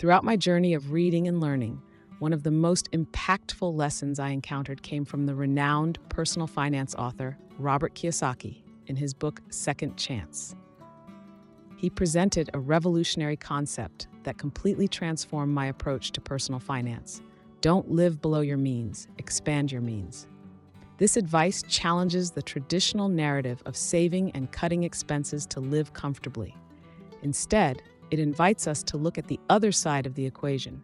Throughout my journey of reading and learning, one of the most impactful lessons I encountered came from the renowned personal finance author Robert Kiyosaki in his book Second Chance. He presented a revolutionary concept that completely transformed my approach to personal finance. Don't live below your means, expand your means. This advice challenges the traditional narrative of saving and cutting expenses to live comfortably. Instead, it invites us to look at the other side of the equation,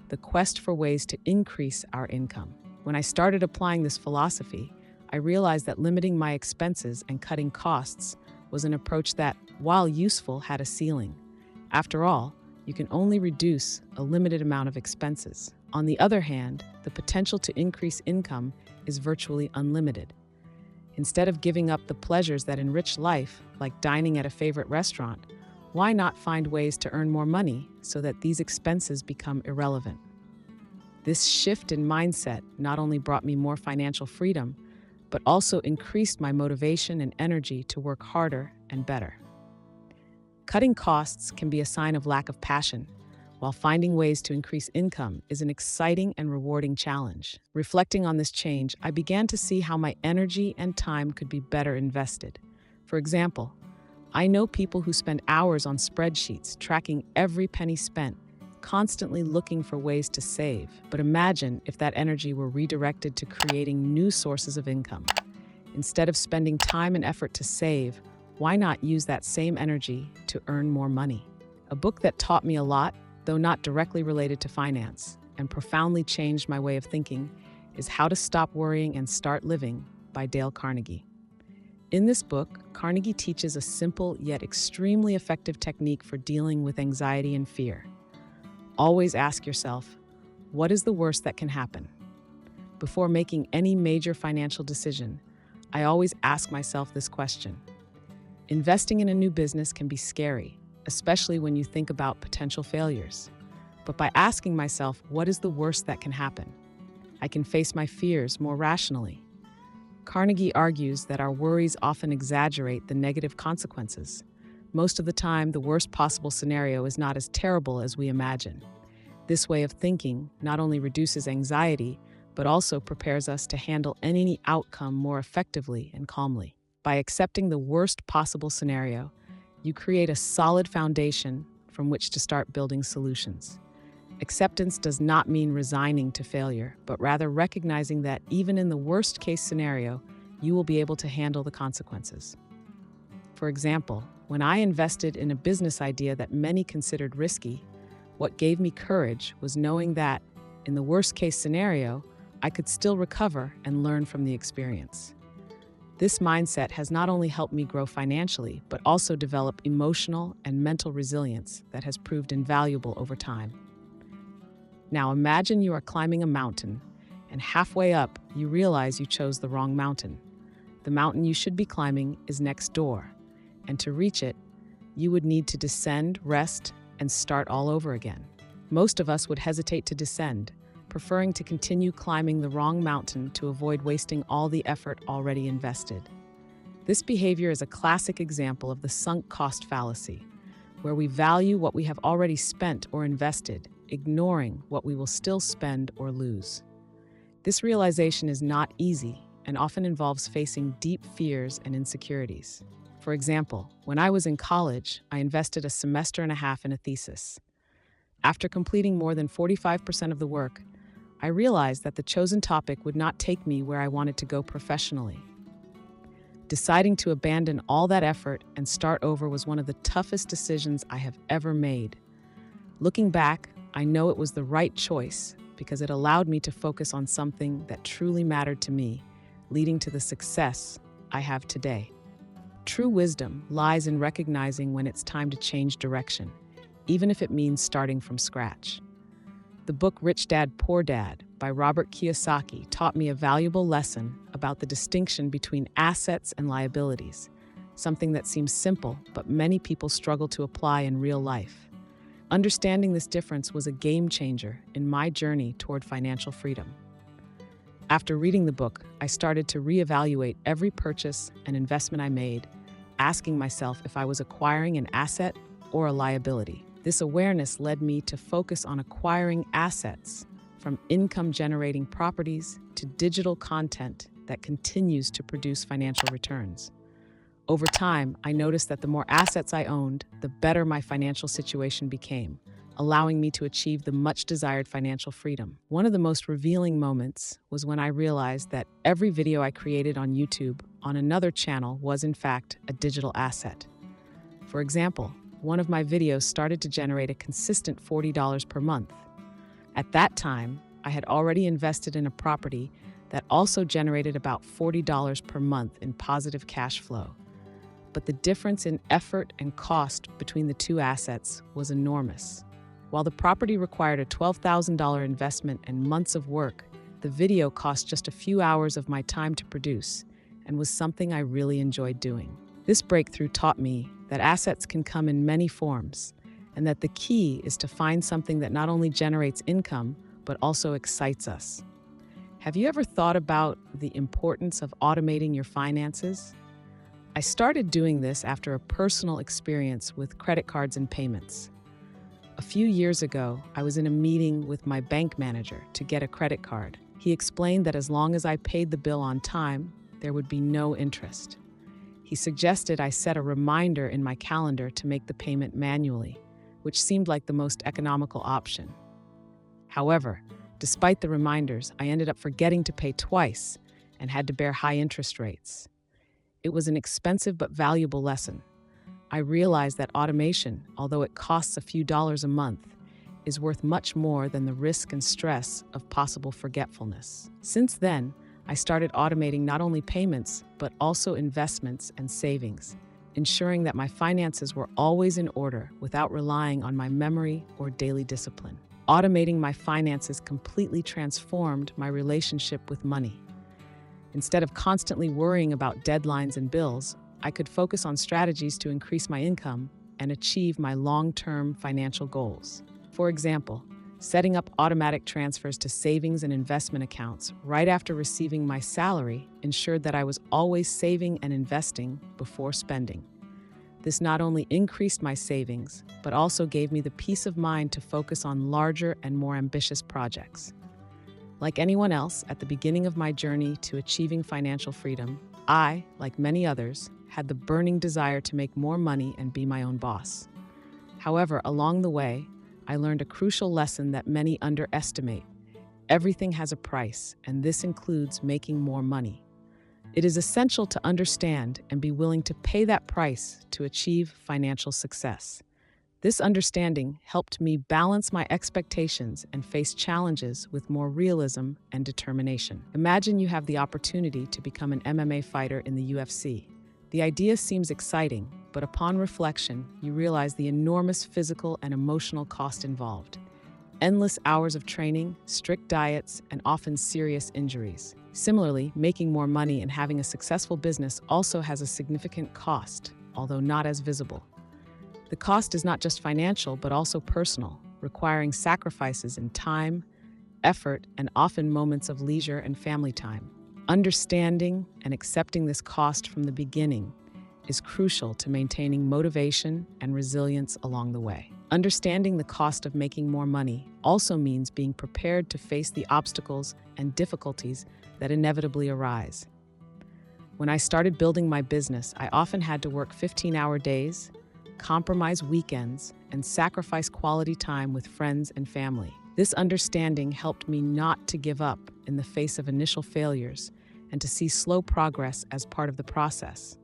the quest for ways to increase our income. When I started applying this philosophy, I realized that limiting my expenses and cutting costs was an approach that, while useful, had a ceiling. After all, you can only reduce a limited amount of expenses. On the other hand, the potential to increase income is virtually unlimited. Instead of giving up the pleasures that enrich life, like dining at a favorite restaurant, why not find ways to earn more money so that these expenses become irrelevant? This shift in mindset not only brought me more financial freedom, but also increased my motivation and energy to work harder and better. Cutting costs can be a sign of lack of passion, while finding ways to increase income is an exciting and rewarding challenge. Reflecting on this change, I began to see how my energy and time could be better invested. For example, I know people who spend hours on spreadsheets tracking every penny spent, constantly looking for ways to save. But imagine if that energy were redirected to creating new sources of income. Instead of spending time and effort to save, why not use that same energy to earn more money? A book that taught me a lot, though not directly related to finance, and profoundly changed my way of thinking, is How to Stop Worrying and Start Living by Dale Carnegie. In this book, Carnegie teaches a simple yet extremely effective technique for dealing with anxiety and fear. Always ask yourself, what is the worst that can happen? Before making any major financial decision, I always ask myself this question. Investing in a new business can be scary, especially when you think about potential failures. But by asking myself, what is the worst that can happen? I can face my fears more rationally. Carnegie argues that our worries often exaggerate the negative consequences. Most of the time, the worst possible scenario is not as terrible as we imagine. This way of thinking not only reduces anxiety, but also prepares us to handle any outcome more effectively and calmly. By accepting the worst possible scenario, you create a solid foundation from which to start building solutions. Acceptance does not mean resigning to failure, but rather recognizing that even in the worst-case scenario, you will be able to handle the consequences. For example, when I invested in a business idea that many considered risky, what gave me courage was knowing that, in the worst-case scenario, I could still recover and learn from the experience. This mindset has not only helped me grow financially, but also develop emotional and mental resilience that has proved invaluable over time. Now imagine you are climbing a mountain, and halfway up, you realize you chose the wrong mountain. The mountain you should be climbing is next door, and to reach it, you would need to descend, rest, and start all over again. Most of us would hesitate to descend, preferring to continue climbing the wrong mountain to avoid wasting all the effort already invested. This behavior is a classic example of the sunk cost fallacy, where we value what we have already spent or invested, ignoring what we will still spend or lose. This realization is not easy and often involves facing deep fears and insecurities. For example, when I was in college, I invested a semester and a half in a thesis. After completing more than 45% of the work, I realized that the chosen topic would not take me where I wanted to go professionally. Deciding to abandon all that effort and start over was one of the toughest decisions I have ever made. Looking back, I know it was the right choice because it allowed me to focus on something that truly mattered to me, leading to the success I have today. True wisdom lies in recognizing when it's time to change direction, even if it means starting from scratch. The book Rich Dad, Poor Dad by Robert Kiyosaki taught me a valuable lesson about the distinction between assets and liabilities, something that seems simple, but many people struggle to apply in real life. Understanding this difference was a game changer in my journey toward financial freedom. After reading the book, I started to reevaluate every purchase and investment I made, asking myself if I was acquiring an asset or a liability. This awareness led me to focus on acquiring assets, from income-generating properties to digital content that continues to produce financial returns. Over time, I noticed that the more assets I owned, the better my financial situation became, allowing me to achieve the much-desired financial freedom. One of the most revealing moments was when I realized that every video I created on YouTube on another channel was, in fact, a digital asset. For example, one of my videos started to generate a consistent $40 per month. At that time, I had already invested in a property that also generated about $40 per month in positive cash flow. But the difference in effort and cost between the two assets was enormous. While the property required a $12,000 investment and months of work, the video cost just a few hours of my time to produce and was something I really enjoyed doing. This breakthrough taught me that assets can come in many forms, and that the key is to find something that not only generates income, but also excites us. Have you ever thought about the importance of automating your finances? I started doing this after a personal experience with credit cards and payments. A few years ago, I was in a meeting with my bank manager to get a credit card. He explained that as long as I paid the bill on time, there would be no interest. He suggested I set a reminder in my calendar to make the payment manually, which seemed like the most economical option. However, despite the reminders, I ended up forgetting to pay twice and had to bear high interest rates. It was an expensive but valuable lesson. I realized that automation, although it costs a few dollars a month, is worth much more than the risk and stress of possible forgetfulness. Since then, I started automating not only payments, but also investments and savings, ensuring that my finances were always in order without relying on my memory or daily discipline. Automating my finances completely transformed my relationship with money. Instead of constantly worrying about deadlines and bills, I could focus on strategies to increase my income and achieve my long-term financial goals. For example, setting up automatic transfers to savings and investment accounts right after receiving my salary ensured that I was always saving and investing before spending. This not only increased my savings, but also gave me the peace of mind to focus on larger and more ambitious projects. Like anyone else, at the beginning of my journey to achieving financial freedom, I, like many others, had the burning desire to make more money and be my own boss. However, along the way, I learned a crucial lesson that many underestimate. Everything has a price, and this includes making more money. It is essential to understand and be willing to pay that price to achieve financial success. This understanding helped me balance my expectations and face challenges with more realism and determination. Imagine you have the opportunity to become an MMA fighter in the UFC. The idea seems exciting, but upon reflection, you realize the enormous physical and emotional cost involved. Endless hours of training, strict diets, and often serious injuries. Similarly, making more money and having a successful business also has a significant cost, although not as visible. The cost is not just financial, but also personal, requiring sacrifices in time, effort, and often moments of leisure and family time. Understanding and accepting this cost from the beginning is crucial to maintaining motivation and resilience along the way. Understanding the cost of making more money also means being prepared to face the obstacles and difficulties that inevitably arise. When I started building my business, I often had to work 15-hour days, compromise weekends, and sacrifice quality time with friends and family. This understanding helped me not to give up in the face of initial failures and to see slow progress as part of the process.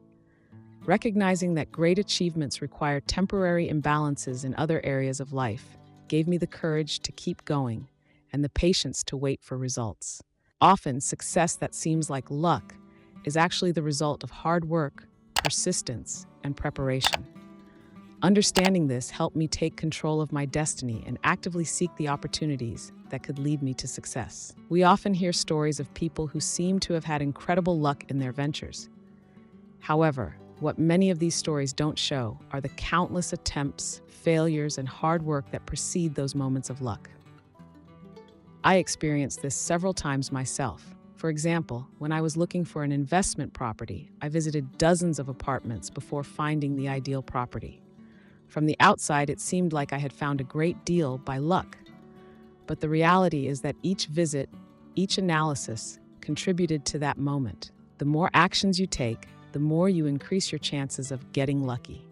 Recognizing that great achievements require temporary imbalances in other areas of life gave me the courage to keep going and the patience to wait for results. Often, success that seems like luck is actually the result of hard work, persistence, and preparation. Understanding this helped me take control of my destiny and actively seek the opportunities that could lead me to success. We often hear stories of people who seem to have had incredible luck in their ventures. However, what many of these stories don't show are the countless attempts, failures, and hard work that precede those moments of luck. I experienced this several times myself. For example, when I was looking for an investment property, I visited dozens of apartments before finding the ideal property. From the outside, it seemed like I had found a great deal by luck. But the reality is that each visit, each analysis, contributed to that moment. The more actions you take, the more you increase your chances of getting lucky.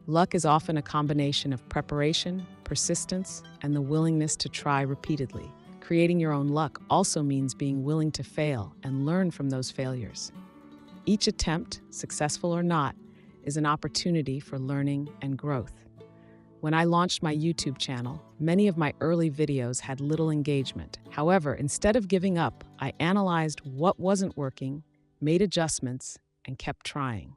Luck is often a combination of preparation, persistence, and the willingness to try repeatedly. Creating your own luck also means being willing to fail and learn from those failures. Each attempt, successful or not, is an opportunity for learning and growth. When I launched my YouTube channel, many of my early videos had little engagement. However, instead of giving up, I analyzed what wasn't working, made adjustments, and kept trying.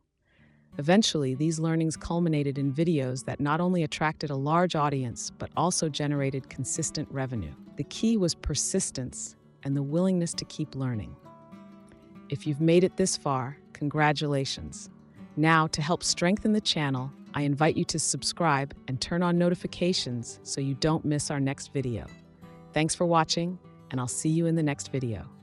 Eventually, these learnings culminated in videos that not only attracted a large audience, but also generated consistent revenue. The key was persistence and the willingness to keep learning. If you've made it this far, congratulations. Now, to help strengthen the channel, I invite you to subscribe and turn on notifications so you don't miss our next video. Thanks for watching, and I'll see you in the next video.